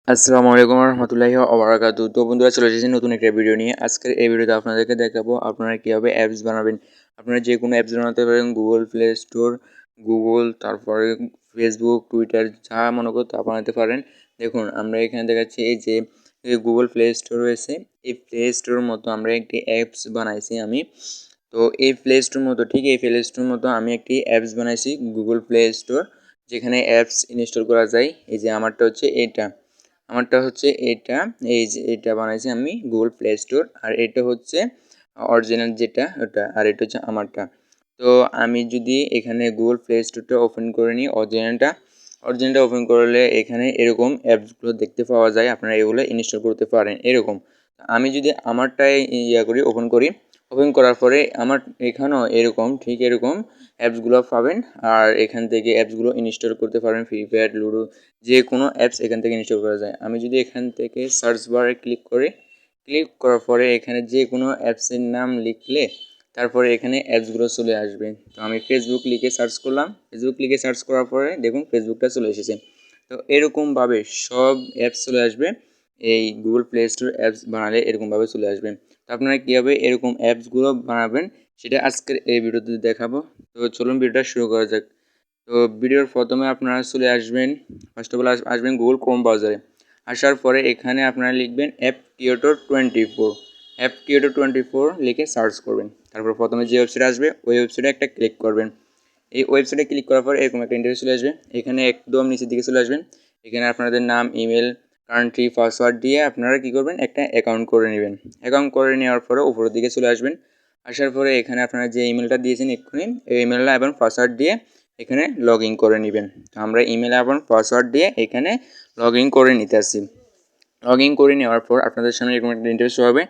আসসালামু আলাইকুম রহমতুল্লাহি ওয়া বারাকাতুহু। তো বন্ধুরা চলে এসেছি নতুন একটা ভিডিও নিয়ে। আজকের এই ভিডিওতে আপনাদেরকে দেখাবো আপনারা কীভাবে অ্যাপস বানাবেন। আপনারা যে কোনো অ্যাপস বানাতে পারেন, গুগল প্লে স্টোর, গুগল, তারপরে ফেসবুক, টুইটার, যা মনে করো তা বানাতে পারেন। দেখুন আমরা এখানে দেখাচ্ছি এই যে গুগল প্লে স্টোর রয়েছে, এই প্লে স্টোরের মতো আমরা একটি অ্যাপস বানাইছি আমি। তো এই প্লে স্টোর মতো ঠিক এই প্লে স্টোর মতো আমি একটি অ্যাপস বানাইছি গুগল প্লে স্টোর, যেখানে অ্যাপস ইনস্টল করা যায়। এই যে আমারটা হচ্ছে এটা, এই যে এটা বানাইছি আমি গুগল প্লে স্টোর, আর এটা হচ্ছে অরিজিনাল যেটা ওটা, আর এটা হচ্ছে আমারটা। তো আমি যদি এখানে গুগল প্লে স্টোরটা ওপেন করে নিই, অরিজিনালটা ওপেন করলে এখানে এরকম অ্যাপসগুলো দেখতে পাওয়া যায়, আপনারা এগুলো ইনস্টল করতে পারেন এরকম। আমি যদি আমারটাই ওপেন করার পরে আমার এখানেও ঠিক এরকম অ্যাপসগুলো পাবেন, আর এখান থেকে অ্যাপসগুলো ইনস্টল করতে পারবেন। ফ্রি ফায়ার, লুডো, যে কোনো অ্যাপস এখান থেকে ইনস্টল করা যায়। আমি যদি এখান থেকে সার্চ বারে ক্লিক করার পরে এখানে যে কোনো অ্যাপসের নাম লিখলে তারপরে এখানে অ্যাপসগুলো চলে আসবে। তো আমি ফেসবুক লিখে সার্চ করলাম, ফেসবুক লিখে সার্চ করার পরে দেখুন ফেসবুকটা চলে এসেছে। তো এরকমভাবে সব অ্যাপস চলে আসবে, এই গুগল প্লে স্টোর অ্যাপস বানালে এরকমভাবে চলে আসবে। তো আপনারা কীভাবে এরকম অ্যাপসগুলো বানাবেন সেটা আজকের এই ভিডিওতে দেখাবো। তো চলুন ভিডিওটা শুরু করা যাক। তো ভিডিওর প্রথমে আপনারা চলে আসবেন, ফার্স্ট অফ অল আসবেন গুগল ক্রোম ব্রাউজারে। আসার পরে এখানে আপনারা লিখবেন অ্যাপ ক্রিয়েটর 24 লিখে সার্চ করবেন। তারপর প্রথমে যে ওয়েবসাইট আসবে ওই ওয়েবসাইটে একটা ক্লিক করবেন। এই ওয়েবসাইটে ক্লিক করার পর এরকম একটা ইন্টারফেস চলে আসবে। এখানে একদম নিচের দিকে চলে আসবেন, এখানে আপনাদের নাম, ইমেল, কান্ট্রি, পাসওয়ার্ড দিয়ে আপনারা কী করবেন, একটা অ্যাকাউন্ট করে নেবেন। অ্যাকাউন্ট করে নেওয়ার পরে উপরের দিকে চলে আসবেন। আসার পরে এখানে আপনারা যে ইমেলটা দিয়েছেন এক্ষুনি, এই ইমেলটা এবং পাসওয়ার্ড দিয়ে এখানে লগ ইন করে নেবেন। তো আমরা ইমেল এবং পাসওয়ার্ড দিয়ে এখানে লগ ইন করে নিতে আসি। লগ ইন করে নেওয়ার পর আপনাদের সামনে এরকম একটা ইন্টারফেস হবে।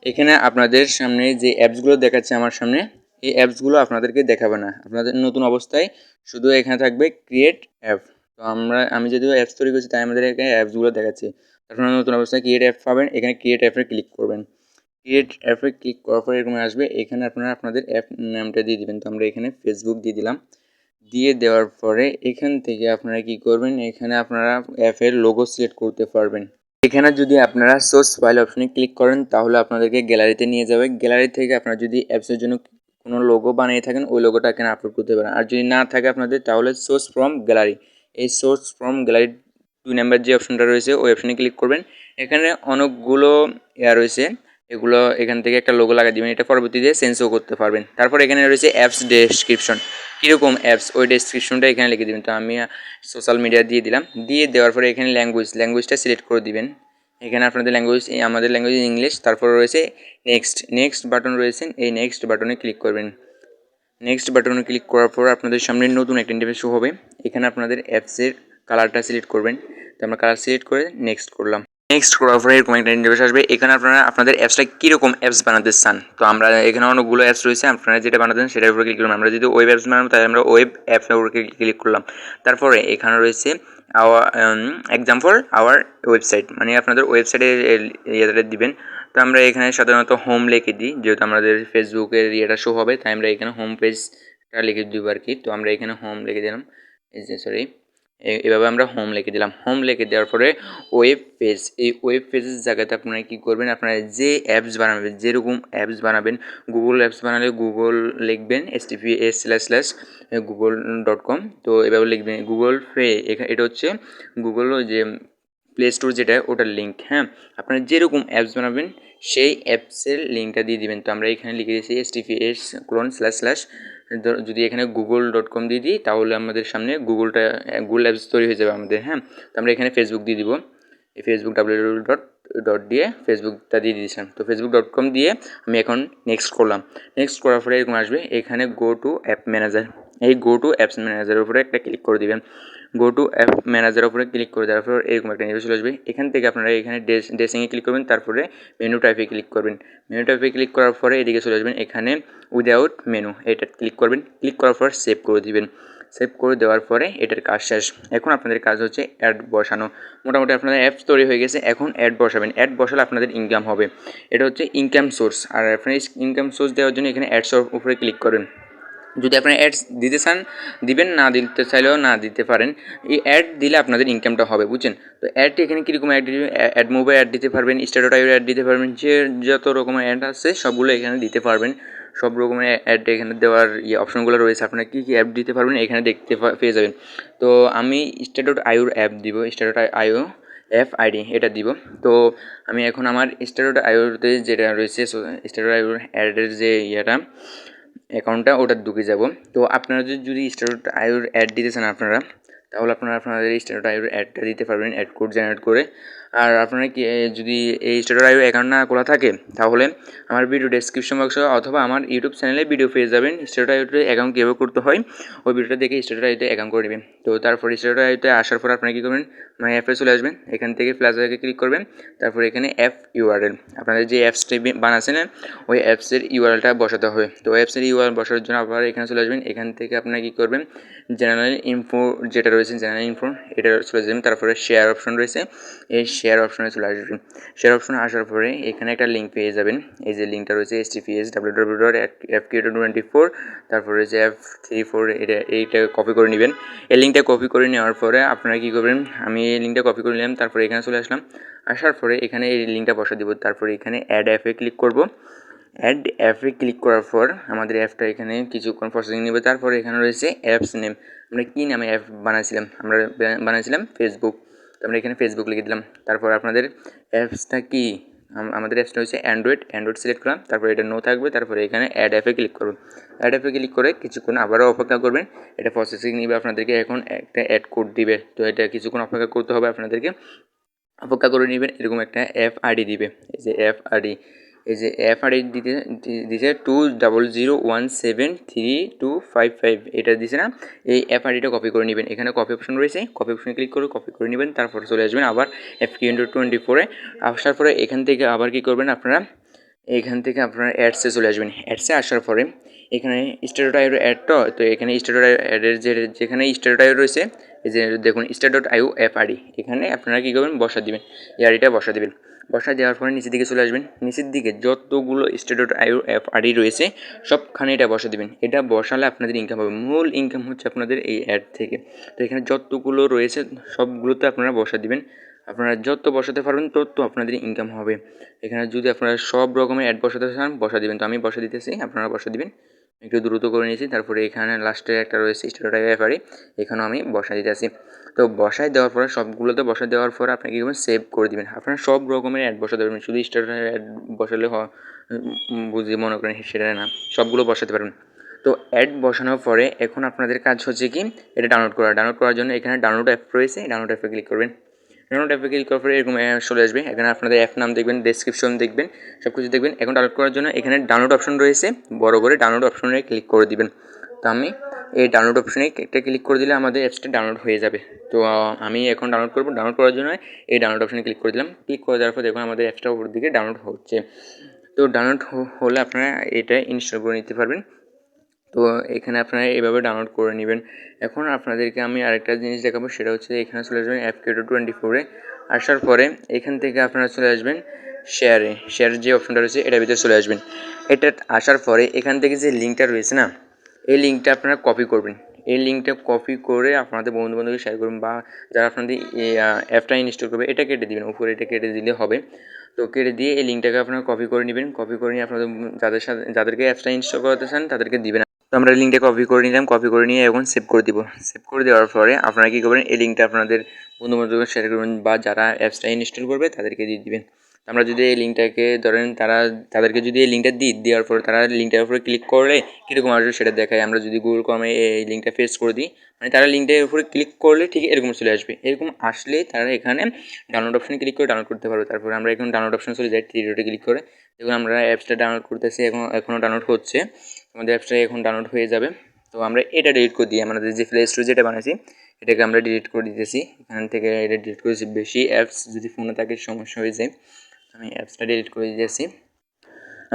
এখানে আপনাদের সামনে যে অ্যাপসগুলো দেখাচ্ছে আমার সামনে, এই অ্যাপসগুলো আপনাদেরকে দেখাবে না, আপনাদের নতুন অবস্থায় শুধু এখানে থাকবে ক্রিয়েট অ্যাপ। তো আমি যদিও অ্যাপস তৈরি করছি তাই আমাদের এখানে অ্যাপসগুলো দেখাচ্ছে। আপনারা নতুন অবস্থায় ক্রিয়েট অ্যাপ পাবেন, এখানে ক্রিয়েট অ্যাপে ক্লিক করবেন। ক্রিয়েট অ্যাপে ক্লিক করার পরে এরকম আসবে, এখানে আপনারা আপনাদের অ্যাপ নামটা দিয়ে দিবেন। তো আমরা এখানে ফেসবুক দিয়ে দিলাম। দিয়ে দেওয়ার পরে এখান থেকে আপনারা কি করবেন, এখানে আপনারা অ্যাপের লোগো সিলেক্ট করতে পারবেন। এখানে যদি আপনারা সোর্স ফাইল অপশনে ক্লিক করেন তাহলে আপনাদেরকে গ্যালারিতে নিয়ে যাবে। গ্যালারি থেকে আপনারা যদি অ্যাপসের জন্য কোনো লোগো বানিয়ে থাকেন ওই লোগোটা এখানে আপলোড করতে পারেন। আর যদি না থাকে আপনাদের তাহলে সোর্স ফ্রম গ্যালারি, এই সোর্স ফ্রম গ্যালারি 2 নাম্বার যে অপশনটা রয়েছে ওই অপশনে ক্লিক করবেন। এখানে অনেকগুলো রয়েছে, এগুলো এখান থেকে একটা লোগো লাগিয়ে দিবেন, এটা পরবর্তীতে চেঞ্জও করতে পারবেন। তারপর এখানে রয়েছে অ্যাপস ডেসক্রিপশন, কীরকম অ্যাপস ওই ডেসক্রিপশনটা এখানে লিখে দেবেন। তো আমি সোশ্যাল মিডিয়া দিয়ে দিলাম। দিয়ে দেওয়ার পরে এখানে ল্যাঙ্গুয়েজটা সিলেক্ট করে দিবেন। এখানে আপনাদের ল্যাঙ্গুয়েজ, আমাদের ল্যাঙ্গুয়েজ ইংলিশ। তারপর রয়েছে নেক্সট বাটন রয়েছে, এই নেক্সট বাটনে ক্লিক করবেন। নেক্সট বাটনে ক্লিক করার পর আপনাদের সামনে নতুন একটা ইন্টারফেস শো হবে। এখানে আপনাদের অ্যাপসের কালারটা সিলেক্ট করবেন। তো আমরা কালার সিলেক্ট করে নেক্সট করলাম। নেক্সট করার পরে এরকম একটা ইন্টারফেস আসবে। এখানে আপনারা আপনাদের অ্যাপসটা কীরকম অ্যাপস বানাতে চান, তো আমরা এখানে অনেকগুলো অ্যাপস রয়েছে, আপনারা যেটা বানাতেন সেটার উপরে ক্লিক করলাম। আমরা যদি ওয়েব অ্যাপস বানাবো তাই আমরা ওয়েব অ্যাপসের উপরে ক্লিক করলাম। তারপরে এখানে রয়েছে আওয়ার ওয়েবসাইট, মানে আপনাদের ওয়েবসাইটের ইয়েটা দিবেন। তো আমরা এখানে সাধারণত হোম লিখে দিই, যেহেতু আমাদের ফেসবুকের ইয়েটা শো হবে তাই আমরা এখানে হোম পেজটা লিখে দিব আর কি। তো আমরা এখানে হোম লিখে দিলাম, এভাবে আমরা হোম লিখে দিলাম। হোম লিখে দেওয়ার পরে ওয়েব পেজ, এই ওয়েব পেজের জায়গাতে আপনারা কী করবেন, আপনারা যে অ্যাপস বানাবেন, যেরকম অ্যাপস বানাবেন, গুগল অ্যাপস বানালে গুগল লিখবেন https://google.com। তো এভাবে লিখবেন গুগল পে, এটা হচ্ছে গুগল যে প্লে স্টোর যেটা ওটার লিঙ্ক। হ্যাঁ, আপনারা যেরকম অ্যাপস বানাবেন সেই অ্যাপসের লিঙ্কটা দিয়ে দিবেন। তো আমরা এখানে লিখে দিয়েছি https:// যদি এখানে google.com দিয়ে দিই তাহলে আমাদের সামনে গুগল অ্যাপস তৈরি হয়ে যাবে আমাদের। হ্যাঁ, তো আমরা এখানে ফেসবুক দিয়ে দিব, এই ফেসবুক www. দিয়ে ফেসবুকটা দিয়ে দিয়েছিলাম। তো facebook.com দিয়ে আমি এখন নেক্সট করলাম। নেক্সট করার পরে এরকম আসবে, এখানে গো টু অ্যাপ ম্যানেজার, এই গো টু অ্যাপস ম্যানেজারের উপরে একটা ক্লিক করে দিবেন। গো টু অ্যাপ ম্যানেজারের উপরে ক্লিক করে দেওয়ার পর এরকম একটা ইন্টারফেস চলে আসবে। এখান থেকে আপনারা এখানে ড্রেসিংয়ে ক্লিক করবেন, তারপরে মেনু টাইপে ক্লিক করবেন। মেনু টাইপে ক্লিক করার পরে এদিকে চলে আসবেন, এখানে উইদাউট মেনু এটা ক্লিক করবেন। ক্লিক করার পর সেভ করে দিবেন। সেভ করে দেওয়ার পরে এটার কাজ শেষ। এখন আপনাদের কাজ হচ্ছে অ্যাড বসানো। মোটামুটি আপনাদের অ্যাপস তৈরি হয়ে গেছে, এখন অ্যাড বসাবেন। অ্যাড বসালে আপনাদের ইনকাম হবে, এটা হচ্ছে ইনকাম সোর্স। আর আপনার ইনকাম সোর্স দেওয়ার জন্য এখানে অ্যাডসের উপরে ক্লিক করেন। যদি আপনারা অ্যাডস দিতে চান দিবেন, না দিতে চাইলেও না দিতে পারেন। এই অ্যাড দিলে আপনাদের ইনকামটা হবে, বুঝছেন? তো অ্যাডটি এখানে কীরকম অ্যাড দিবেন, অ্যাড মুভে অ্যাড দিতে পারবেন, স্ট্যাটাস অ্যাড দিতে পারবেন, যে যত রকমের অ্যাড আছে সবগুলো এখানে দিতে পারবেন। সব রকমের অ্যাড এখানে দেওয়ার অপশনগুলো রয়েছে, আপনারা কী কী অ্যাপ দিতে পারবেন এখানে দেখতে পেয়ে যাবেন। তো আমি স্ট্যাটাস অ্যাপ দিব, স্ট্যাটাস এফ আইডি এটা দিব। তো আমি এখন আমার স্ট্যাটাস যেটা রয়েছে স্ট্যাটাস অ্যাডের যে অ্যাকাউন্টটা ওটা ঢুকে যাব। তো আপনারা যদি স্ট্যাটাস অ্যাড দিতে চান আপনারা, তাহলে আপনারা আপনাদের স্ট্যাটাস অ্যাডটা দিতে পারবেন অ্যাড কোড জেনারেট করে। আর আপনারা কি যদি এই স্ট্যাটাস অ্যাকাউন্ট না খোলা থাকে, তাহলে আমার ভিডিও ডেসক্রিপশন বক্সে অথবা আমার ইউটিউব চ্যানেলে ভিডিও পেয়ে যাবেন স্ট্যাটাস অ্যাকাউন্ট কীভাবে করতে হয়। ওই ভিডিওটা দেখে স্ট্যাটাস অ্যাকাউন্ট করে নেবেন। তো তারপর স্ট্যাটাস আসার পর আপনারা কী করবেন, মাই অ্যাপে চলে আসবেন, এখান থেকে প্লাসে ক্লিক করবেন, তারপর এখানে অ্যাপ ইউআরএল আপনাদের যে অ্যাপসটি বানাচ্ছেন ওই অ্যাপসের ইউআরএলটা বসাতে হবে। তো অ্যাপসের ইউআরএল বসানোর জন্য আবার এখানে চলে আসবেন, এখান থেকে আপনারা কী করবেন, জেনারেল ইনফো যেটা রয়েছে জেনারেল ইনফো এটা চলে যাবেন, তারপরে শেয়ার অপশন রয়েছে, এই শেয়ার অপশনে চলে আসবেন। শেয়ার অপশনে আসার পরে এখানে একটা লিঙ্ক পেয়ে যাবেন, এই যে লিঙ্কটা রয়েছে https www.fq24, তারপরে যে F34 এইটা কপি করে নেবেন। এই লিঙ্কটা কপি করে নেওয়ার পরে আপনারা কী করবেন, আমি এই লিঙ্কটা কপি করে নিলাম, তারপরে এখানে চলে আসলাম, আসার পরে এখানে এই লিঙ্কটা বসা দিব, তারপরে এখানে অ্যাড অ্যাপে ক্লিক করব। অ্যাড অ্যাপে ক্লিক করার পর আমাদের অ্যাপটা এখানে কিছুক্ষণ প্রসেসিং নেবে। তারপরে এখানে রয়েছে অ্যাপস নেম, আমরা কী নামে অ্যাপ বানাইছিলাম, আমরা বানাইছিলাম ফেসবুক, তো আমরা এখানে ফেসবুক লিখে দিলাম। তারপর আপনাদের অ্যাপসটা কি, আমাদের অ্যাপসটা হচ্ছে অ্যান্ড্রয়েড সিলেক্ট করলাম, তারপরে এটা নো থাকবে, তারপরে এখানে অ্যাড অ্যাপে ক্লিক করবেন। অ্যাড অ্যাপে ক্লিক করে কিছুক্ষণ আবারও অপেক্ষা করবেন, এটা প্রসেসিং নেবে, আপনাদেরকে এখন একটা অ্যাড কোড দিবে, তো এটা কিছুক্ষণ অপেক্ষা করতে হবে আপনাদেরকে, অপেক্ষা করে নেবেন। এরকম একটা এফ আইডি দিবে, এই যে এফ আইডি, এই যে এফ আইডি দিছে 20017325, এটা দিছে না, এই এফ আইডিটা কপি করে নেবেন। এখানে কপি অপশন রয়েছে, কপি অপশনে ক্লিক করে কপি করে নেবেন, তারপর চলে আসবেন আবার FQ24-এ। আসার পরে এখান থেকে আবার কী করবেন আপনারা, এখান থেকে আপনারা অ্যাডসে চলে আসবেন। অ্যাডসে আসার পরে এখানে স্ট্যাটাস তো এখানে স্ট্যাটাস অ্যাডের যেখানে স্ট্যাটাস রয়েছে, এই যে দেখুন স্টার.আইও এফ আইডি, এখানে আপনারা কী করবেন, বসা দিবেন, এই আইডিটা বসা দিবেন। বসা দেওয়ার পরে নিচের দিকে চলে আসবেন, নিচের দিকে যতগুলো স্টার.আইও এফ আইডি রয়েছে সবখানে এটা বসা দিবেন। এটা বসালে আপনাদের ইনকাম হবে, মূল ইনকাম হচ্ছে আপনাদের এই অ্যাড থেকে। তো এখানে যতগুলো রয়েছে সবগুলোতে আপনারা বসা দিবেন, আপনারা যত বসাতে পারবেন তত আপনাদের ইনকাম হবে। এখানে যদি আপনারা সব রকমের অ্যাড বসাতে চান বসা দিবেন, তো আমি বসা দিতেছি, আপনারা বসা দিবেন। একটু দ্রুত করে নিয়েছি, তারপরে এখানে লাস্টে একটা রয়েছে স্টার.আইও এফ আইডি, এখানেও আমি বসা দিতেছি। তো বসায় দেওয়ার পরে সবগুলোতে বসায় দেওয়ার পরে আপনি কী করবেন, সেভ করে দিবেন। আপনারা সব রকমের অ্যাড বসাতে পারবেন, শুধু স্টার.আইও অ্যাড বসালে বুঝে মনে করেন সেটা না, সবগুলো বসাতে পারবেন। তো অ্যাড বসানোর পরে এখন আপনাদের কাজ হচ্ছে কি, এটা ডাউনলোড করার জন্য এখানে ডাউনলোড অ্যাপ রয়েছে, ডাউনলোড অ্যাপে ক্লিক করবেন। ডাউনলোড অ্যাপে ক্লিক করার পরে এরকম চলে আসবে, এখানে আপনাদের অ্যাপ নাম দেখবেন, ডেসক্রিপশন দেখবেন, সব কিছু দেখবেন। এখন ডাউনলোড করার জন্য এখানে ডাউনলোড অপশন রয়েছে, বড় করে ডাউনলোড অপশনে ক্লিক করে দিবেন। তো আমি এই ডাউনলোড অপশনে একটা ক্লিক করে দিলে আমাদের অ্যাপসটা ডাউনলোড হয়ে যাবে। তো আমি এখন ডাউনলোড করব, ডাউনলোড করার জন্য এই ডাউনলোড অপশনে ক্লিক করে দিলাম। ক্লিক করে দেওয়ার পর দেখুন আমাদের অ্যাপসটা উপর দিকে ডাউনলোড হচ্ছে। তো ডাউনলোড হলে আপনারা এটা ইনস্টল করে নিতে পারবেন। তো এখানে আপনারা এভাবে ডাউনলোড করে নেবেন। এখন আপনাদেরকে আমি আরেকটা জিনিস দেখাবো, সেটা হচ্ছে এখানে চলে আসবেন FQ24-এ। আসার পরে এখান থেকে আপনারা চলে আসবেন শেয়ারের যে অপশনটা রয়েছে এটার ভিতরে চলে আসবেন। এটা আসার পরে এখান থেকে যে লিঙ্কটা রয়েছে না, এই লিঙ্কটা আপনারা কপি করবেন। এই লিঙ্কটা কপি করে আপনাদের বন্ধুবান্ধবকে শেয়ার করবেন, বা যারা আপনাদের অ্যাপটা ইনস্টল করবে এটা কেটে দিবেন, উপরে এটা কেটে দিলে হবে। তো কেটে দিয়ে এই লিঙ্কটাকে আপনারা কপি করে নেবেন, কপি করে নিয়ে আপনাদের যাদেরকে অ্যাপসটা ইনস্টল করাতে চান তাদেরকে দিবেন। তো আমরা লিঙ্কটা কপি করে নিলাম, কপি করে নিয়ে এখন সেভ করে দিব। সেভ করে দেওয়ার পরে আপনারা কী করবেন, এই লিঙ্কটা আপনাদের বন্ধুবান্ধবকে শেয়ার করবেন, বা যারা অ্যাপসটা ইনস্টল করবে তাদেরকে দিয়ে দিবেন। আমরা যদি এই লিঙ্কটাকে ধরেন তাদেরকে যদি এই লিঙ্কটা দেওয়ার পরে তারা লিঙ্কটার উপরে ক্লিক করলে কীরকম আসবে সেটা দেখায়। আমরা যদি গুগল ক্রমে এই লিঙ্কটা পেস্ট করে দিই, মানে তারা লিঙ্কটার উপরে ক্লিক করলে ঠিক এরকম চলে আসবে। এরকম আসলে তারা এখানে ডাউনলোড অপশনে ক্লিক করে ডাউনলোড করতে পারবে। তারপরে আমরা এখন ডাউনলোড অপশনে চলে যাই, থ্রি ক্লিক করে দেখুন আমরা অ্যাপসটা ডাউনলোড করতেছি, এখনও ডাউনলোড হচ্ছে, আমাদের অ্যাপসটা এখন ডাউনলোড হয়ে যাবে। তো আমরা এটা ডিলিট করে দিই, আমাদের যে প্লে স্টোর যেটা বানাইছি এটাকে আমরা ডিলিট করে দিতেছি, এখান থেকে এটা ডিলিট করেছি। বেশি অ্যাপস যদি ফোনে থাকে সমস্যা হয়ে যায়, আমি অ্যাপসটা ডিলিট করে দিতেছি।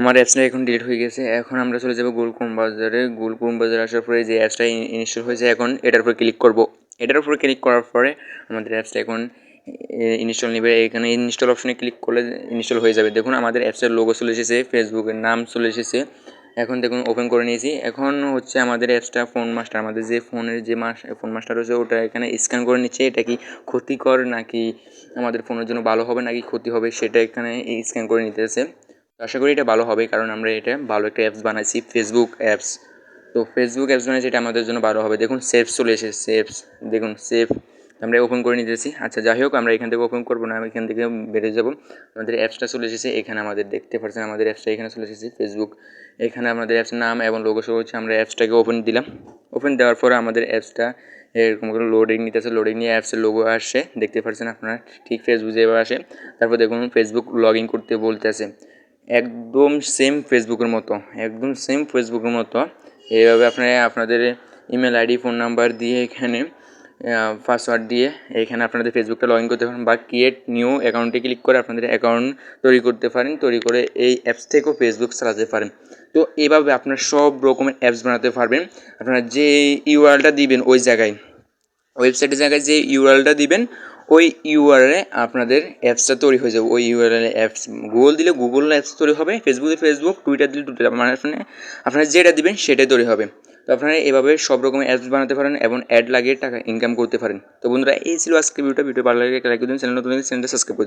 আমার অ্যাপসটা এখন ডিলিট হয়ে গেছে। এখন আমরা চলে যাবো গুগল ক্রোম বাজারে। গুগল ক্রোম বাজারে আসার পরে যে অ্যাপসটা ইনস্টল হয়েছে এখন এটার উপরে ক্লিক করব। এটার উপরে ক্লিক করার পরে আমাদের অ্যাপসটা এখন ইনস্টল নেবে। এখানে ইনস্টল অপশনে ক্লিক করলে ইনস্টল হয়ে যাবে। দেখুন আমাদের অ্যাপসের লোগো চলে এসেছে, ফেসবুকের নাম চলে এসেছে, এখন দেখুন ওপেন করে নিয়েছি। এখন হচ্ছে আমাদের অ্যাপসটা ফোন মাস্টার, আমাদের যে ফোনের যে ফোন মাস্টার রয়েছে ওটা এখানে স্ক্যান করে নিচ্ছে। এটা কি ক্ষতিকর নাকি আমাদের ফোনের জন্য ভালো হবে নাকি ক্ষতি হবে সেটা এখানে স্ক্যান করে নিতেছে। তো আশা করি এটা ভালো হবে, কারণ আমরা এটা ভালো একটা অ্যাপস বানাইছি, ফেসবুক অ্যাপস। তো ফেসবুক অ্যাপস বানাইছি, এটা আমাদের জন্য ভালো হবে। দেখুন সেভস চলে এসেছে, সেভস দেখুন সেভ আমরা ওপেন করে নিতেছি। আচ্ছা যাই হোক, আমরা এখান থেকে ওপেন করবো না, আমি এখান থেকে বেরিয়ে যাব। আমাদের অ্যাপসটা চলে এসেছে এখানে, আমাদের দেখতে পাচ্ছেন আমাদের অ্যাপসটা এখানে চলে এসেছে ফেসবুক। এখানে আমাদের অ্যাপসের নাম এবং লোগো শো হচ্ছে। আমরা অ্যাপসটাকে ওপেন দিলাম। ওপেন দেওয়ার পরে আমাদের অ্যাপসটা এরকম করে লোডিং নিতেছে। লোডিং নিয়ে অ্যাপসের লোগো আসছে, দেখতে পাচ্ছেন আপনারা ঠিক ফেসবুক যেভাবে আসে। তারপর দেখুন ফেসবুক লগ ইন করতে বলতেছে, একদম সেম ফেসবুকের মতো, একদম সেম ফেসবুকের মতো। এইভাবে আপনারা আপনাদের ইমেল আইডি ফোন নাম্বার দিয়ে এখানে পাসওয়ার্ড দিয়ে এখানে আপনাদের ফেসবুকটা লগ ইন করতে পারেন, বা ক্রিয়েট নিউ অ্যাকাউন্টে ক্লিক করে আপনাদের অ্যাকাউন্ট তৈরি করতে পারেন। তৈরি করে এই অ্যাপস থেকেও ফেসবুক চালাতে পারেন। তো এভাবে আপনার সব রকমের অ্যাপস বানাতে পারবেন। আপনারা যে ইউআরএলটা দিবেন ওই জায়গায়, ওয়েবসাইটের জায়গায় যে ইউআরএলটা দিবেন ওই ইউআরএলে আপনাদের অ্যাপসটা তৈরি হয়ে যাবে। ওই ইউআরএলে অ্যাপস, গুগল দিলে গুগল অ্যাপস তৈরি হবে, ফেসবুক দিলে ফেসবুক, টুইটার দিলে টুইটার, মানে আপনারা যেটা দিবেন সেটাই তৈরি হবে। তো আপনারা এভাবে সব রকমের অ্যাপস বানাতে পারেন এবং অ্যাড লাগিয়ে টাকা ইনকাম করতে পারেন। তো বন্ধুরা এই ছিল আজকে ভিডিও ভালো লাগে লাইক করে দিন, চ্যানেল নতুন চ্যানেলটা সাবস্ক্রাইব করে দিন।